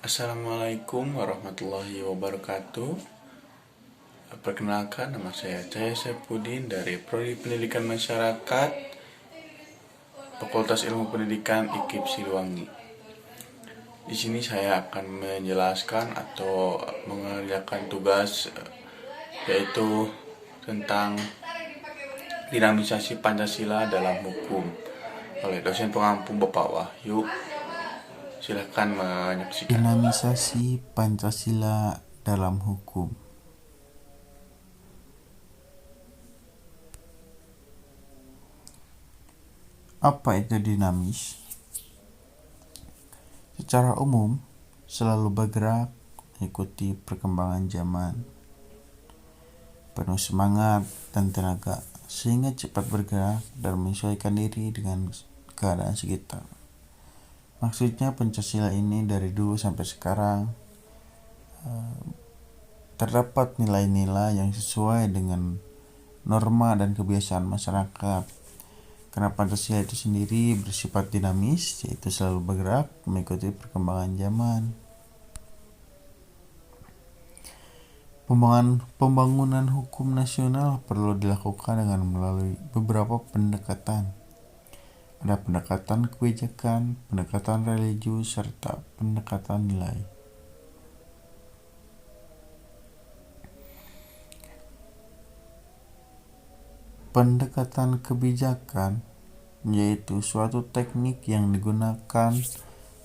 Assalamualaikum warahmatullahi wabarakatuh. Perkenalkan, nama saya Cahya Saifuddin dari Prodi Pendidikan Masyarakat, Fakultas Ilmu Pendidikan IKIP Siliwangi. Di sini saya akan menjelaskan atau mengerjakan tugas yaitu tentang dinamisasi Pancasila dalam hukum oleh dosen pengampu Bapak Wahyu. Silakan menyaksikan. Dinamisasi Pancasila dalam hukum. Apa itu dinamis? Secara umum, selalu bergerak mengikuti perkembangan zaman, penuh semangat dan tenaga, sehingga cepat bergerak dan menyesuaikan diri dengan keadaan sekitar. Maksudnya Pancasila ini dari dulu sampai sekarang terdapat nilai-nilai yang sesuai dengan norma dan kebiasaan masyarakat. Karena Pancasila itu sendiri bersifat dinamis, yaitu selalu bergerak mengikuti perkembangan zaman. Pembangunan hukum nasional perlu dilakukan dengan melalui beberapa pendekatan. Ada pendekatan kebijakan, pendekatan religius, serta pendekatan nilai. Pendekatan kebijakan yaitu suatu teknik yang digunakan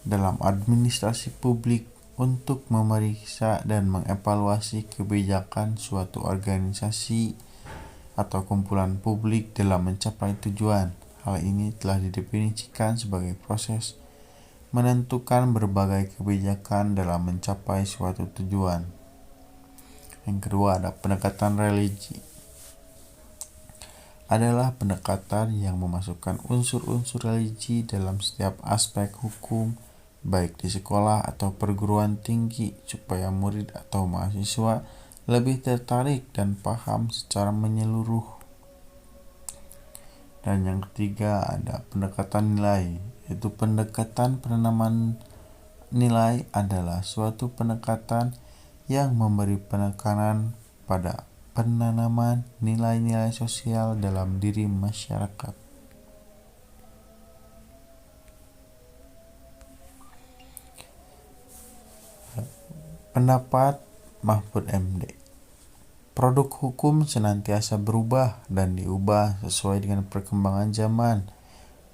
dalam administrasi publik untuk memeriksa dan mengevaluasi kebijakan suatu organisasi atau kumpulan publik dalam mencapai tujuan. Hal ini telah didefinisikan sebagai proses menentukan berbagai kebijakan dalam mencapai suatu tujuan. Yang kedua ada pendekatan religi. Adalah pendekatan yang memasukkan unsur-unsur religi dalam setiap aspek hukum, baik di sekolah atau perguruan tinggi, supaya murid atau mahasiswa lebih tertarik dan paham secara menyeluruh. Dan yang ketiga ada pendekatan nilai, yaitu pendekatan penanaman nilai adalah suatu pendekatan yang memberi penekanan pada penanaman nilai-nilai sosial dalam diri masyarakat. Pendapat Mahfud MD. Produk hukum senantiasa berubah dan diubah sesuai dengan perkembangan zaman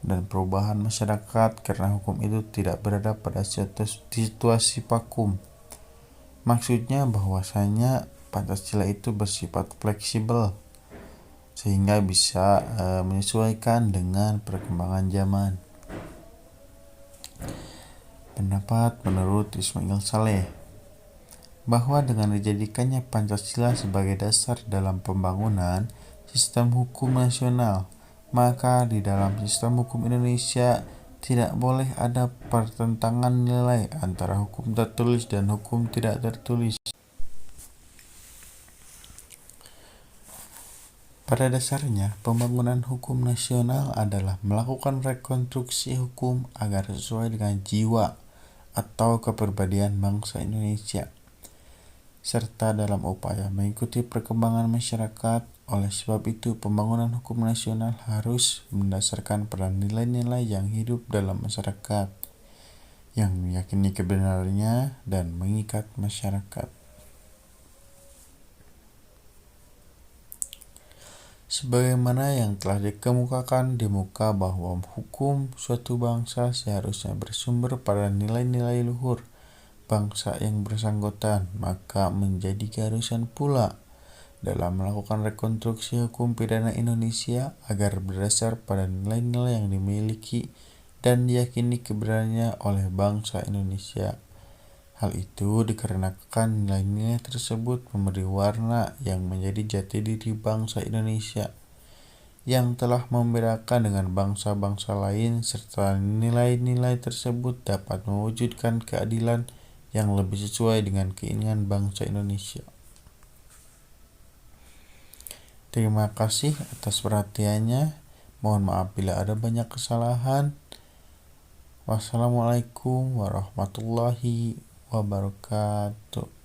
dan perubahan masyarakat, karena hukum itu tidak berada pada situasi vakum. Maksudnya bahwasanya Pancasila itu bersifat fleksibel sehingga bisa menyesuaikan dengan perkembangan zaman. Pendapat menurut Ismail Saleh bahwa dengan dijadikannya Pancasila sebagai dasar dalam pembangunan sistem hukum nasional, maka di dalam sistem hukum Indonesia tidak boleh ada pertentangan nilai antara hukum tertulis dan hukum tidak tertulis. Pada dasarnya, pembangunan hukum nasional adalah melakukan rekonstruksi hukum agar sesuai dengan jiwa atau kepribadian bangsa Indonesia, serta dalam upaya mengikuti perkembangan masyarakat. Oleh sebab itu, pembangunan hukum nasional harus mendasarkan pada nilai-nilai yang hidup dalam masyarakat, yang meyakini kebenarannya dan mengikat masyarakat. Sebagaimana yang telah dikemukakan di muka bahwa hukum suatu bangsa seharusnya bersumber pada nilai-nilai luhur bangsa yang bersangkutan, maka menjadi keharusan pula dalam melakukan rekonstruksi hukum pidana Indonesia agar berdasar pada nilai-nilai yang dimiliki dan diyakini kebenarannya oleh bangsa Indonesia. Hal itu dikarenakan nilai-nilai tersebut memberi warna yang menjadi jati diri bangsa Indonesia yang telah membedakan dengan bangsa-bangsa lain, serta nilai-nilai tersebut dapat mewujudkan keadilan yang lebih sesuai dengan keinginan bangsa Indonesia. Terima kasih atas perhatiannya. Mohon maaf bila ada banyak kesalahan. Wassalamualaikum warahmatullahi wabarakatuh.